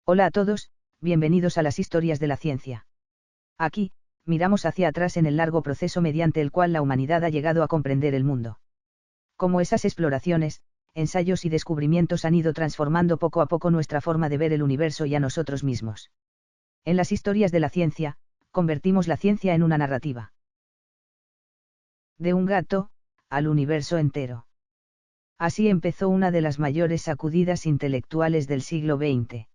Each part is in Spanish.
Hola a todos, bienvenidos a las historias de la ciencia. Aquí, miramos hacia atrás en el largo proceso mediante el cual la humanidad ha llegado a comprender el mundo. Cómo esas exploraciones, ensayos y descubrimientos han ido transformando poco a poco nuestra forma de ver el universo y a nosotros mismos. En las historias de la ciencia, convertimos la ciencia en una narrativa. De un gato, al universo entero. Así empezó una de las mayores sacudidas intelectuales del siglo XX.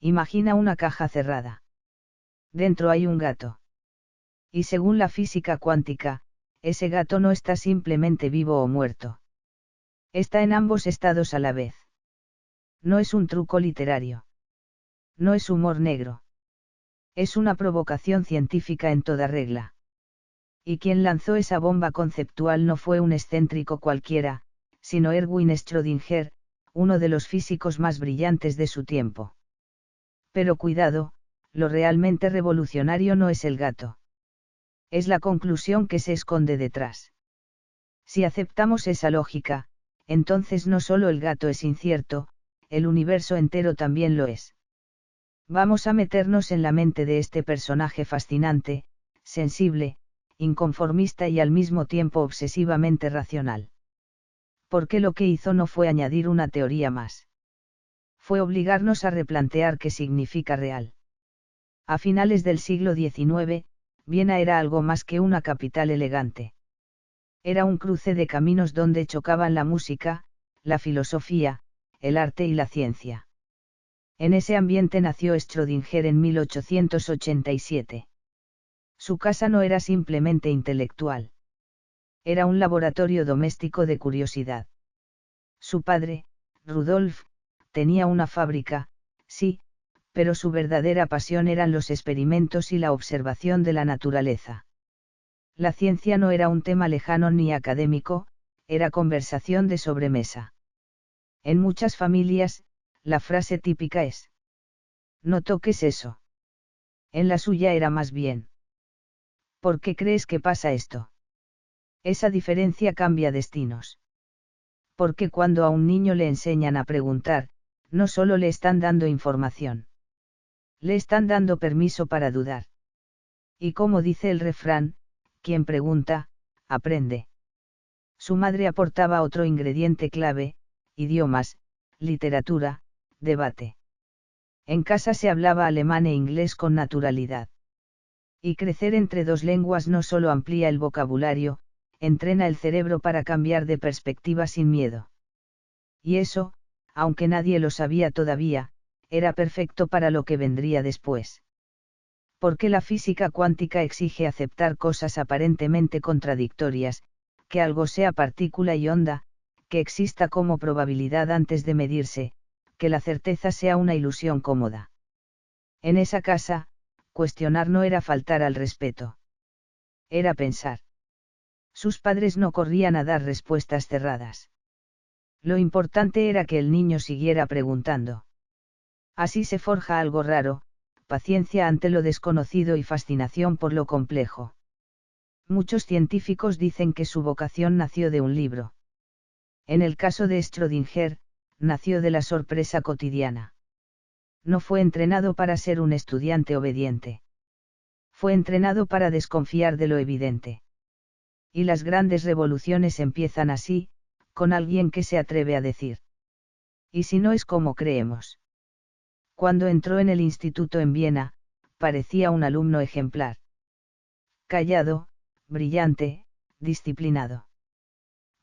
Imagina una caja cerrada. Dentro hay un gato. Y según la física cuántica, ese gato no está simplemente vivo o muerto. Está en ambos estados a la vez. No es un truco literario. No es humor negro. Es una provocación científica en toda regla. Y quien lanzó esa bomba conceptual no fue un excéntrico cualquiera, sino Erwin Schrödinger, uno de los físicos más brillantes de su tiempo. Pero cuidado, lo realmente revolucionario no es el gato. Es la conclusión que se esconde detrás. Si aceptamos esa lógica, entonces no solo el gato es incierto, el universo entero también lo es. Vamos a meternos en la mente de este personaje fascinante, sensible, inconformista y al mismo tiempo obsesivamente racional. Porque lo que hizo no fue añadir una teoría más. Fue obligarnos a replantear qué significa real. A finales del siglo XIX, Viena era algo más que una capital elegante. Era un cruce de caminos donde chocaban la música, la filosofía, el arte y la ciencia. En ese ambiente nació Schrödinger en 1887. Su casa no era simplemente intelectual. Era un laboratorio doméstico de curiosidad. Su padre, Rudolf, tenía una fábrica, sí, pero su verdadera pasión eran los experimentos y la observación de la naturaleza. La ciencia no era un tema lejano ni académico, era conversación de sobremesa. En muchas familias, la frase típica es: no toques eso. En la suya era más bien: ¿por qué crees que pasa esto? Esa diferencia cambia destinos. Porque cuando a un niño le enseñan a preguntar, no solo le están dando información. Le están dando permiso para dudar. Y como dice el refrán, quien pregunta, aprende. Su madre aportaba otro ingrediente clave: idiomas, literatura, debate. En casa se hablaba alemán e inglés con naturalidad. Y crecer entre dos lenguas no solo amplía el vocabulario, entrena el cerebro para cambiar de perspectiva sin miedo. Y eso, aunque nadie lo sabía todavía, era perfecto para lo que vendría después. Porque la física cuántica exige aceptar cosas aparentemente contradictorias, que algo sea partícula y onda, que exista como probabilidad antes de medirse, que la certeza sea una ilusión cómoda. En esa casa, cuestionar no era faltar al respeto. Era pensar. Sus padres no corrían a dar respuestas cerradas. Lo importante era que el niño siguiera preguntando. Así se forja algo raro: paciencia ante lo desconocido y fascinación por lo complejo. Muchos científicos dicen que su vocación nació de un libro. En el caso de Schrödinger, nació de la sorpresa cotidiana. No fue entrenado para ser un estudiante obediente. Fue entrenado para desconfiar de lo evidente. Y las grandes revoluciones empiezan así, con alguien que se atreve a decir: ¿y si no es como creemos? Cuando entró en el instituto en Viena, parecía un alumno ejemplar. Callado, brillante, disciplinado.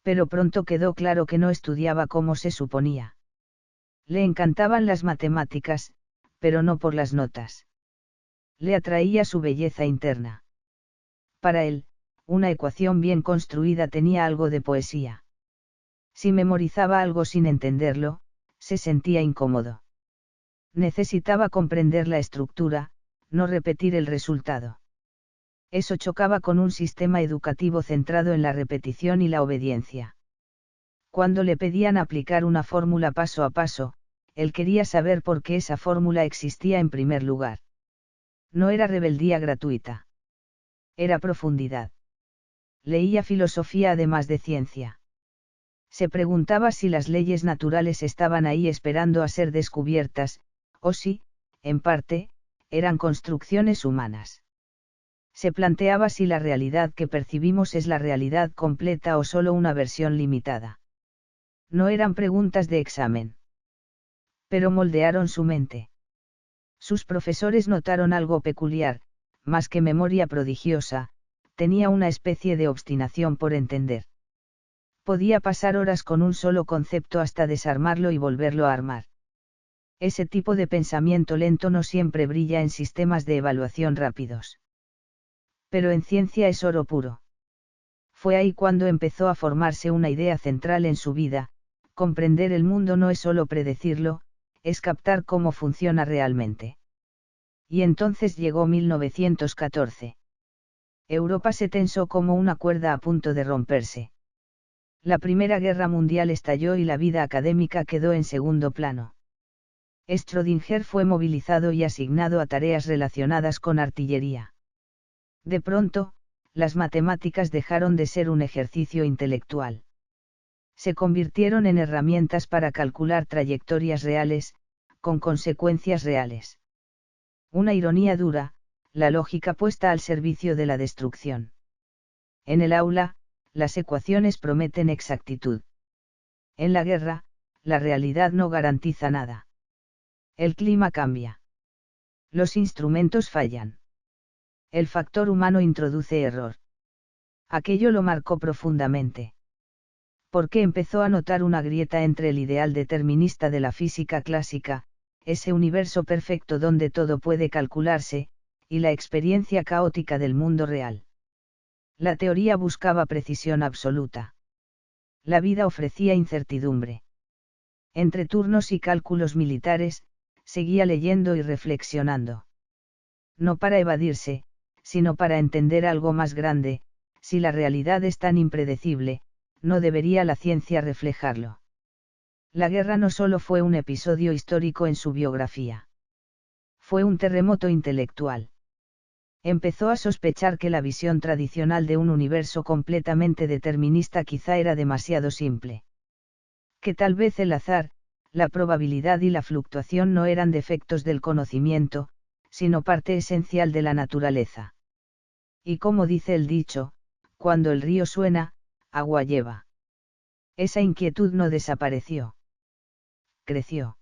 Pero pronto quedó claro que no estudiaba como se suponía. Le encantaban las matemáticas, pero no por las notas. Le atraía su belleza interna. Para él, una ecuación bien construida tenía algo de poesía. Si memorizaba algo sin entenderlo, se sentía incómodo. Necesitaba comprender la estructura, no repetir el resultado. Eso chocaba con un sistema educativo centrado en la repetición y la obediencia. Cuando le pedían aplicar una fórmula paso a paso, él quería saber por qué esa fórmula existía en primer lugar. No era rebeldía gratuita. Era profundidad. Leía filosofía además de ciencia. Se preguntaba si las leyes naturales estaban ahí esperando a ser descubiertas, o si, en parte, eran construcciones humanas. Se planteaba si la realidad que percibimos es la realidad completa o solo una versión limitada. No eran preguntas de examen. Pero moldearon su mente. Sus profesores notaron algo peculiar, más que memoria prodigiosa, tenía una especie de obstinación por entender. Podía pasar horas con un solo concepto hasta desarmarlo y volverlo a armar. Ese tipo de pensamiento lento no siempre brilla en sistemas de evaluación rápidos. Pero en ciencia es oro puro. Fue ahí cuando empezó a formarse una idea central en su vida: comprender el mundo no es solo predecirlo, es captar cómo funciona realmente. Y entonces llegó 1914. Europa se tensó como una cuerda a punto de romperse. La Primera Guerra Mundial estalló y la vida académica quedó en segundo plano. Schrödinger fue movilizado y asignado a tareas relacionadas con artillería. De pronto, las matemáticas dejaron de ser un ejercicio intelectual. Se convirtieron en herramientas para calcular trayectorias reales, con consecuencias reales. Una ironía dura, la lógica puesta al servicio de la destrucción. En el aula, las ecuaciones prometen exactitud. En la guerra, la realidad no garantiza nada. El clima cambia. Los instrumentos fallan. El factor humano introduce error. Aquello lo marcó profundamente. Porque empezó a notar una grieta entre el ideal determinista de la física clásica, ese universo perfecto donde todo puede calcularse, y la experiencia caótica del mundo real. La teoría buscaba precisión absoluta. La vida ofrecía incertidumbre. Entre turnos y cálculos militares, seguía leyendo y reflexionando. No para evadirse, sino para entender algo más grande: si la realidad es tan impredecible, ¿no debería la ciencia reflejarlo? La guerra no solo fue un episodio histórico en su biografía. Fue un terremoto intelectual. Empezó a sospechar que la visión tradicional de un universo completamente determinista quizá era demasiado simple. Que tal vez el azar, la probabilidad y la fluctuación no eran defectos del conocimiento, sino parte esencial de la naturaleza. Y como dice el dicho, cuando el río suena, agua lleva. Esa inquietud no desapareció. Creció.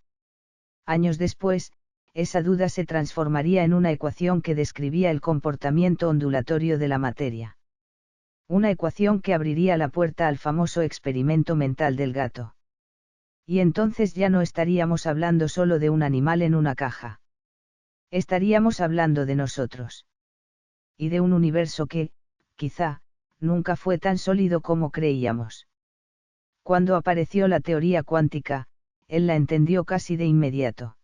Años después, esa duda se transformaría en una ecuación que describía el comportamiento ondulatorio de la materia. Una ecuación que abriría la puerta al famoso experimento mental del gato. Y entonces ya no estaríamos hablando solo de un animal en una caja. Estaríamos hablando de nosotros. Y de un universo que, quizá, nunca fue tan sólido como creíamos. Cuando apareció la teoría cuántica, él la entendió casi de inmediato.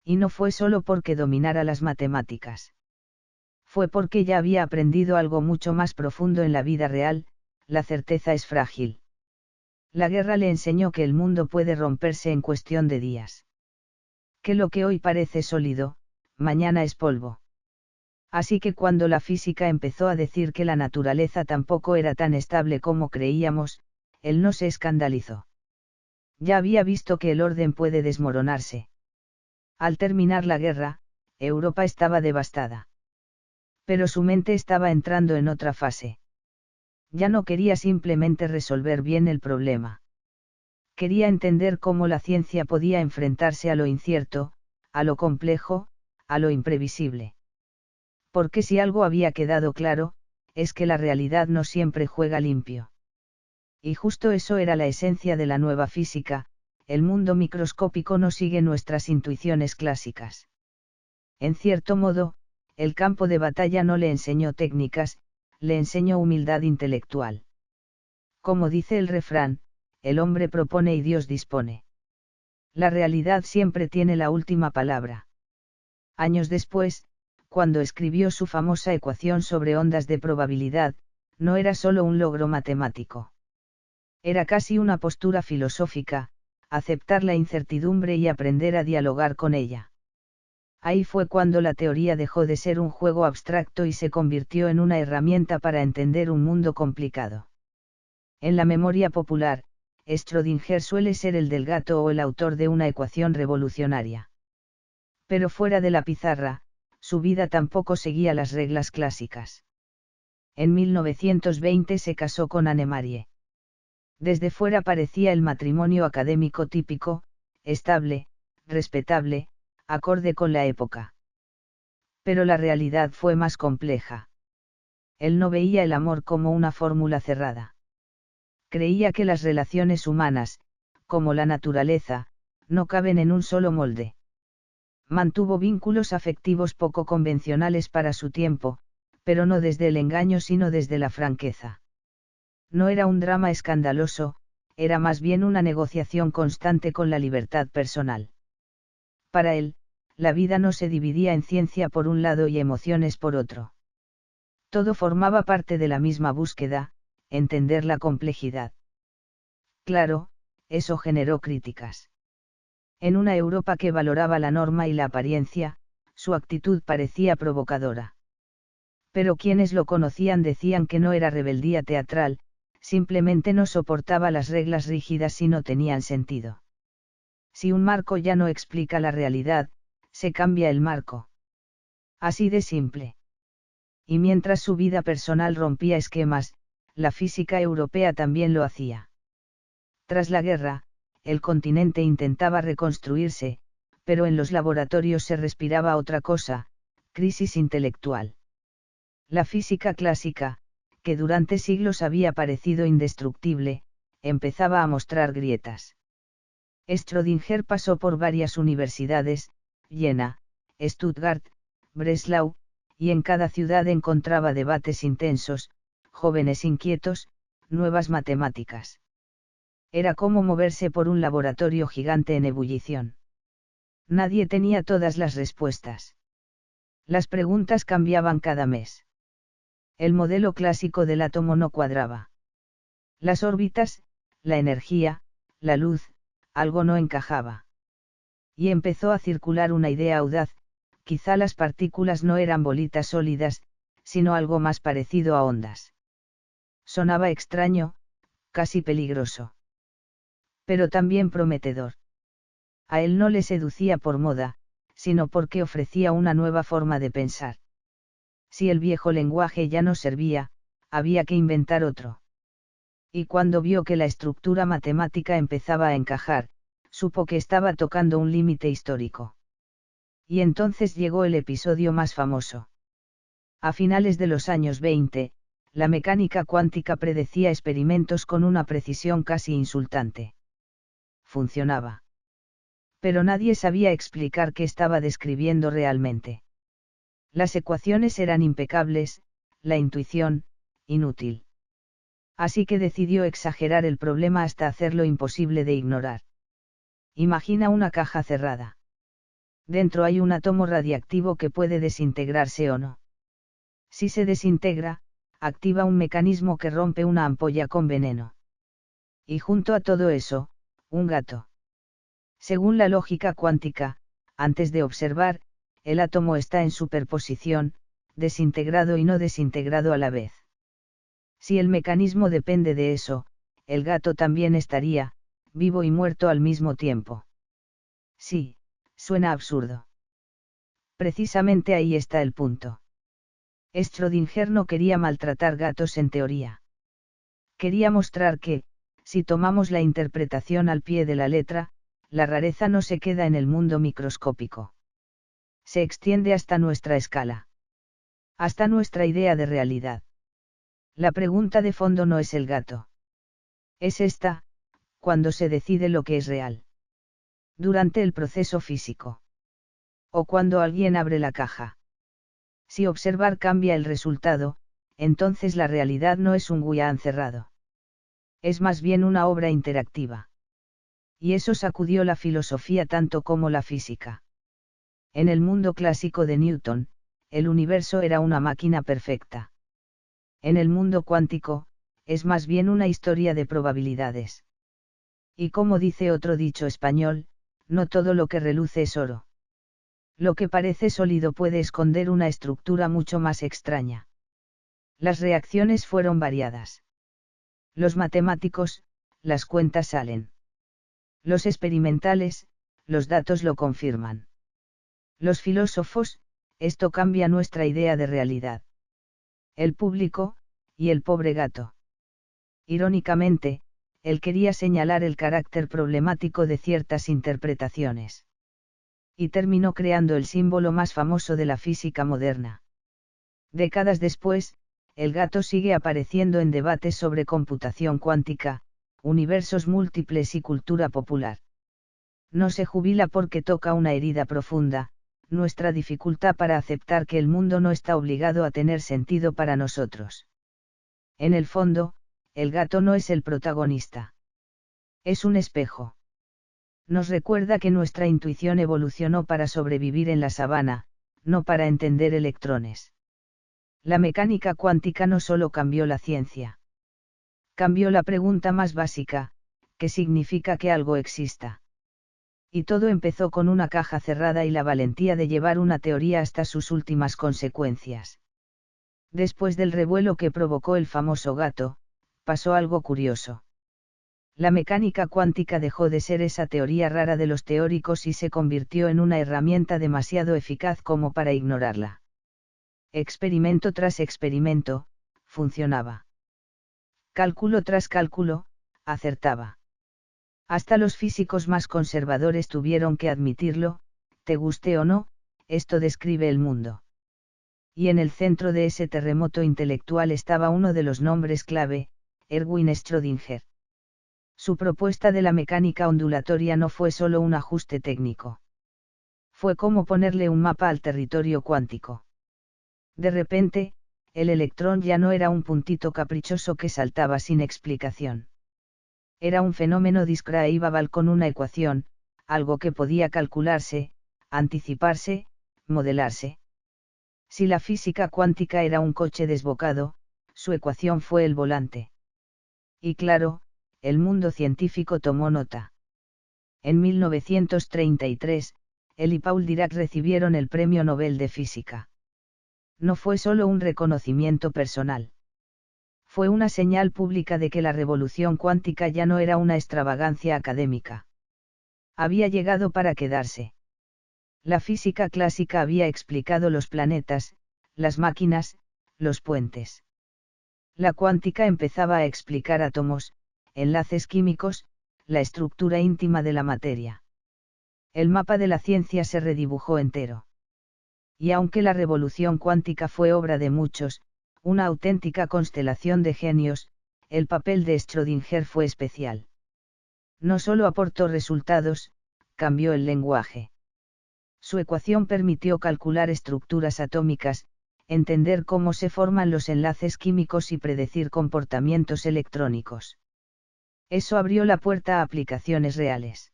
Y no fue solo porque dominara las matemáticas. Fue porque ya había aprendido algo mucho más profundo en la vida real: la certeza es frágil. La guerra le enseñó que el mundo puede romperse en cuestión de días. Que lo que hoy parece sólido, mañana es polvo. Así que cuando la física empezó a decir que la naturaleza tampoco era tan estable como creíamos, él no se escandalizó. Ya había visto que el orden puede desmoronarse. Al terminar la guerra, Europa estaba devastada. Pero su mente estaba entrando en otra fase. Ya no quería simplemente resolver bien el problema. Quería entender cómo la ciencia podía enfrentarse a lo incierto, a lo complejo, a lo imprevisible. Porque si algo había quedado claro, es que la realidad no siempre juega limpio. Y justo eso era la esencia de la nueva física: el mundo microscópico no sigue nuestras intuiciones clásicas. En cierto modo, el campo de batalla no le enseñó técnicas, le enseñó humildad intelectual. Como dice el refrán, el hombre propone y Dios dispone. La realidad siempre tiene la última palabra. Años después, cuando escribió su famosa ecuación sobre ondas de probabilidad, no era solo un logro matemático. Era casi una postura filosófica: aceptar la incertidumbre y aprender a dialogar con ella. Ahí fue cuando la teoría dejó de ser un juego abstracto y se convirtió en una herramienta para entender un mundo complicado. En la memoria popular, Schrödinger suele ser el del gato o el autor de una ecuación revolucionaria. Pero fuera de la pizarra, su vida tampoco seguía las reglas clásicas. En 1920 se casó con Anne-Marie. Desde fuera parecía el matrimonio académico típico, estable, respetable, acorde con la época. Pero la realidad fue más compleja. Él no veía el amor como una fórmula cerrada. Creía que las relaciones humanas, como la naturaleza, no caben en un solo molde. Mantuvo vínculos afectivos poco convencionales para su tiempo, pero no desde el engaño sino desde la franqueza. No era un drama escandaloso, era más bien una negociación constante con la libertad personal. Para él, la vida no se dividía en ciencia por un lado y emociones por otro. Todo formaba parte de la misma búsqueda, entender la complejidad. Claro, eso generó críticas. En una Europa que valoraba la norma y la apariencia, su actitud parecía provocadora. Pero quienes lo conocían decían que no era rebeldía teatral, simplemente no soportaba las reglas rígidas si no tenían sentido. Si un marco ya no explica la realidad, se cambia el marco. Así de simple. Y mientras su vida personal rompía esquemas, la física europea también lo hacía. Tras la guerra, el continente intentaba reconstruirse, pero en los laboratorios se respiraba otra cosa, crisis intelectual. La física clásica, que durante siglos había parecido indestructible, empezaba a mostrar grietas. Schrödinger pasó por varias universidades, Jena, Stuttgart, Breslau, y en cada ciudad encontraba debates intensos, jóvenes inquietos, nuevas matemáticas. Era como moverse por un laboratorio gigante en ebullición. Nadie tenía todas las respuestas. Las preguntas cambiaban cada mes. El modelo clásico del átomo no cuadraba. Las órbitas, la energía, la luz, algo no encajaba. Y empezó a circular una idea audaz, quizá las partículas no eran bolitas sólidas, sino algo más parecido a ondas. Sonaba extraño, casi peligroso. Pero también prometedor. A él no le seducía por moda, sino porque ofrecía una nueva forma de pensar. Si el viejo lenguaje ya no servía, había que inventar otro. Y cuando vio que la estructura matemática empezaba a encajar, supo que estaba tocando un límite histórico. Y entonces llegó el episodio más famoso. A finales de los años 20, la mecánica cuántica predecía experimentos con una precisión casi insultante. Funcionaba. Pero nadie sabía explicar qué estaba describiendo realmente. Las ecuaciones eran impecables, la intuición, inútil. Así que decidió exagerar el problema hasta hacerlo imposible de ignorar. Imagina una caja cerrada. Dentro hay un átomo radiactivo que puede desintegrarse o no. Si se desintegra, activa un mecanismo que rompe una ampolla con veneno. Y junto a todo eso, un gato. Según la lógica cuántica, antes de observar, el átomo está en superposición, desintegrado y no desintegrado a la vez. Si el mecanismo depende de eso, el gato también estaría, vivo y muerto al mismo tiempo. Sí, suena absurdo. Precisamente ahí está el punto. Schrödinger no quería maltratar gatos en teoría. Quería mostrar que, si tomamos la interpretación al pie de la letra, la rareza no se queda en el mundo microscópico. Se extiende hasta nuestra escala. Hasta nuestra idea de realidad. La pregunta de fondo no es el gato. Es esta, cuando se decide lo que es real. Durante el proceso físico. O cuando alguien abre la caja. Si observar cambia el resultado, entonces la realidad no es un Guyán cerrado. Es más bien una obra interactiva. Y eso sacudió la filosofía tanto como la física. En el mundo clásico de Newton, el universo era una máquina perfecta. En el mundo cuántico, es más bien una historia de probabilidades. Y como dice otro dicho español, no todo lo que reluce es oro. Lo que parece sólido puede esconder una estructura mucho más extraña. Las reacciones fueron variadas. Los matemáticos, las cuentas salen. Los experimentales, los datos lo confirman. Los filósofos, esto cambia nuestra idea de realidad. El público, y el pobre gato. Irónicamente, él quería señalar el carácter problemático de ciertas interpretaciones. Y terminó creando el símbolo más famoso de la física moderna. Décadas después, el gato sigue apareciendo en debates sobre computación cuántica, universos múltiples y cultura popular. No se jubila porque toca una herida profunda, nuestra dificultad para aceptar que el mundo no está obligado a tener sentido para nosotros. En el fondo, el gato no es el protagonista. Es un espejo. Nos recuerda que nuestra intuición evolucionó para sobrevivir en la sabana, no para entender electrones. La mecánica cuántica no solo cambió la ciencia. Cambió la pregunta más básica, ¿qué significa que algo exista? Y todo empezó con una caja cerrada y la valentía de llevar una teoría hasta sus últimas consecuencias. Después del revuelo que provocó el famoso gato, pasó algo curioso. La mecánica cuántica dejó de ser esa teoría rara de los teóricos y se convirtió en una herramienta demasiado eficaz como para ignorarla. Experimento tras experimento, funcionaba. Cálculo tras cálculo, acertaba. Hasta los físicos más conservadores tuvieron que admitirlo, te guste o no, esto describe el mundo. Y en el centro de ese terremoto intelectual estaba uno de los nombres clave, Erwin Schrödinger. Su propuesta de la mecánica ondulatoria no fue solo un ajuste técnico. Fue como ponerle un mapa al territorio cuántico. De repente, el electrón ya no era un puntito caprichoso que saltaba sin explicación. Era un fenómeno describable con una ecuación, algo que podía calcularse, anticiparse, modelarse. Si la física cuántica era un coche desbocado, su ecuación fue el volante. Y claro, el mundo científico tomó nota. En 1933, él y Paul Dirac recibieron el Premio Nobel de Física. No fue solo un reconocimiento personal. Fue una señal pública de que la revolución cuántica ya no era una extravagancia académica. Había llegado para quedarse. La física clásica había explicado los planetas, las máquinas, los puentes. La cuántica empezaba a explicar átomos, enlaces químicos, la estructura íntima de la materia. El mapa de la ciencia se redibujó entero. Y aunque la revolución cuántica fue obra de muchos, una auténtica constelación de genios, el papel de Schrödinger fue especial. No solo aportó resultados, cambió el lenguaje. Su ecuación permitió calcular estructuras atómicas, entender cómo se forman los enlaces químicos y predecir comportamientos electrónicos. Eso abrió la puerta a aplicaciones reales.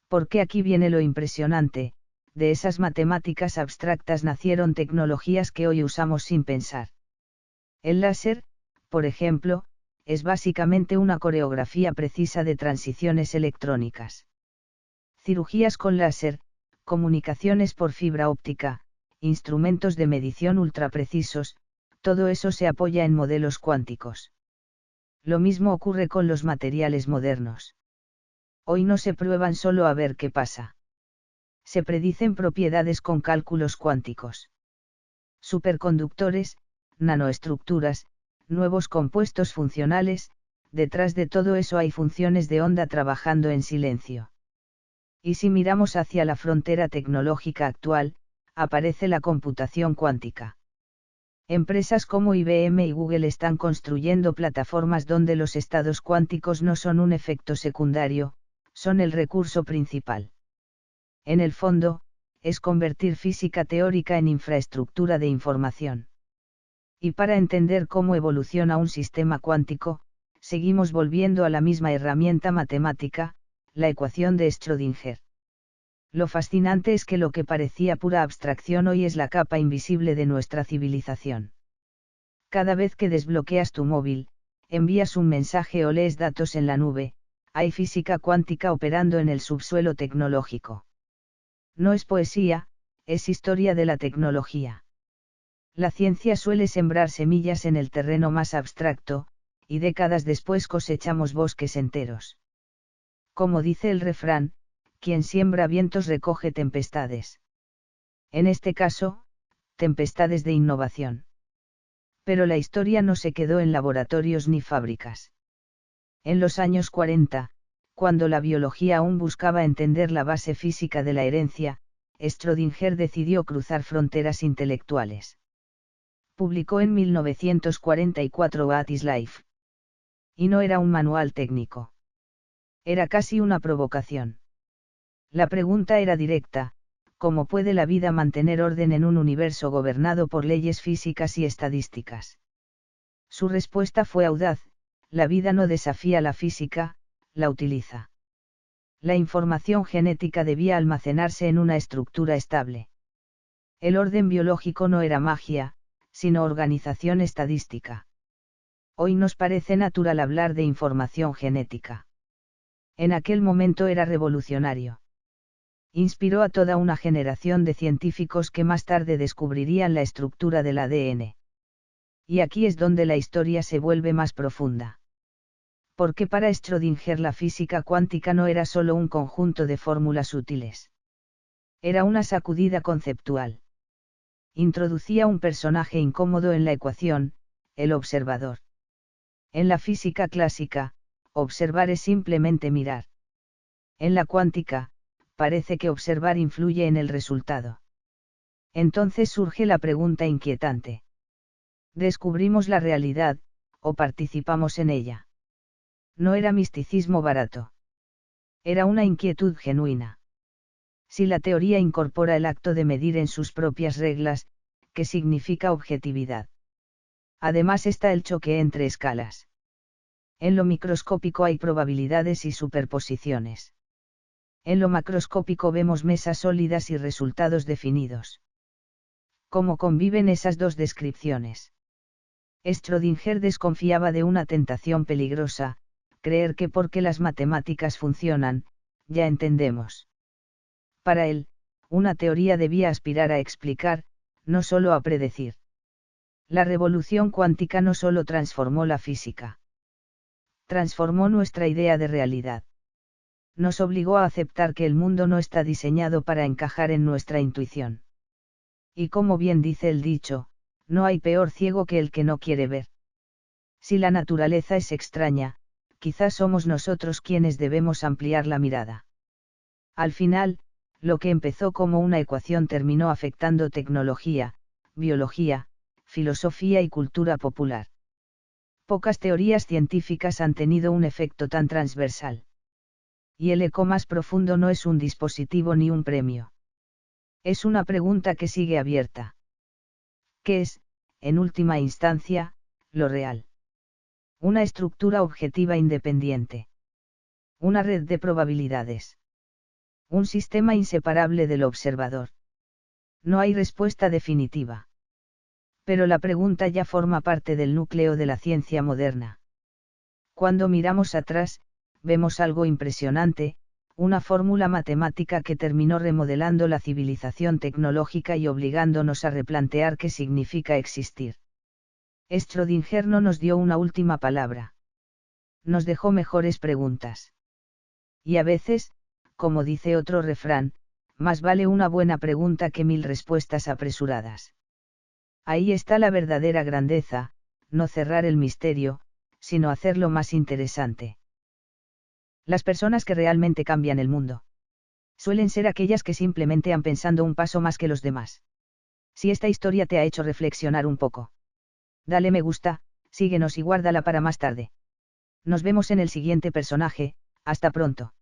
Porque aquí viene lo impresionante, de esas matemáticas abstractas nacieron tecnologías que hoy usamos sin pensar. El láser, por ejemplo, es básicamente una coreografía precisa de transiciones electrónicas. Cirugías con láser, comunicaciones por fibra óptica, instrumentos de medición ultraprecisos, todo eso se apoya en modelos cuánticos. Lo mismo ocurre con los materiales modernos. Hoy no se prueban solo a ver qué pasa. Se predicen propiedades con cálculos cuánticos. Superconductores, nanoestructuras, nuevos compuestos funcionales, detrás de todo eso hay funciones de onda trabajando en silencio. Y si miramos hacia la frontera tecnológica actual, aparece la computación cuántica. Empresas como IBM y Google están construyendo plataformas donde los estados cuánticos no son un efecto secundario, son el recurso principal. En el fondo, es convertir física teórica en infraestructura de información. Y para entender cómo evoluciona un sistema cuántico, seguimos volviendo a la misma herramienta matemática, la ecuación de Schrödinger. Lo fascinante es que lo que parecía pura abstracción hoy es la capa invisible de nuestra civilización. Cada vez que desbloqueas tu móvil, envías un mensaje o lees datos en la nube, hay física cuántica operando en el subsuelo tecnológico. No es poesía, es historia de la tecnología. La ciencia suele sembrar semillas en el terreno más abstracto, y décadas después cosechamos bosques enteros. Como dice el refrán, quien siembra vientos recoge tempestades. En este caso, tempestades de innovación. Pero la historia no se quedó en laboratorios ni fábricas. En los años 40, cuando la biología aún buscaba entender la base física de la herencia, Schrödinger decidió cruzar fronteras intelectuales. Publicó en 1944 What is Life? Y no era un manual técnico. Era casi una provocación. La pregunta era directa: ¿cómo puede la vida mantener orden en un universo gobernado por leyes físicas y estadísticas? Su respuesta fue audaz: la vida no desafía la física, la utiliza. La información genética debía almacenarse en una estructura estable. El orden biológico no era magia, sino organización estadística. Hoy nos parece natural hablar de información genética. En aquel momento era revolucionario. Inspiró a toda una generación de científicos que más tarde descubrirían la estructura del ADN. Y aquí es donde la historia se vuelve más profunda. Porque para Schrödinger la física cuántica no era solo un conjunto de fórmulas útiles. Era una sacudida conceptual. Introducía un personaje incómodo en la ecuación: el observador. En la física clásica, observar es simplemente mirar. En la cuántica, parece que observar influye en el resultado. Entonces surge la pregunta inquietante. ¿Descubrimos la realidad, o participamos en ella? No era misticismo barato. Era una inquietud genuina. Si la teoría incorpora el acto de medir en sus propias reglas, ¿qué significa objetividad? Además está el choque entre escalas. En lo microscópico hay probabilidades y superposiciones. En lo macroscópico vemos mesas sólidas y resultados definidos. ¿Cómo conviven esas dos descripciones? Schrödinger desconfiaba de una tentación peligrosa: creer que porque las matemáticas funcionan, ya entendemos. Para él, una teoría debía aspirar a explicar, no solo a predecir. La revolución cuántica no solo transformó la física. Transformó nuestra idea de realidad. Nos obligó a aceptar que el mundo no está diseñado para encajar en nuestra intuición. Y como bien dice el dicho, no hay peor ciego que el que no quiere ver. Si la naturaleza es extraña, quizás somos nosotros quienes debemos ampliar la mirada. Al final, lo que empezó como una ecuación terminó afectando tecnología, biología, filosofía y cultura popular. Pocas teorías científicas han tenido un efecto tan transversal. Y el eco más profundo no es un dispositivo ni un premio. Es una pregunta que sigue abierta. ¿Qué es, en última instancia, lo real? Una estructura objetiva independiente. Una red de probabilidades. Un sistema inseparable del observador. No hay respuesta definitiva. Pero la pregunta ya forma parte del núcleo de la ciencia moderna. Cuando miramos atrás, vemos algo impresionante: una fórmula matemática que terminó remodelando la civilización tecnológica y obligándonos a replantear qué significa existir. Schrödinger no nos dio una última palabra. Nos dejó mejores preguntas. Y a veces, como dice otro refrán, más vale una buena pregunta que 1000 respuestas apresuradas. Ahí está la verdadera grandeza: no cerrar el misterio, sino hacerlo más interesante. Las personas que realmente cambian el mundo suelen ser aquellas que simplemente han pensado un paso más que los demás. Si esta historia te ha hecho reflexionar un poco, dale me gusta, síguenos y guárdala para más tarde. Nos vemos en el siguiente personaje. Hasta pronto.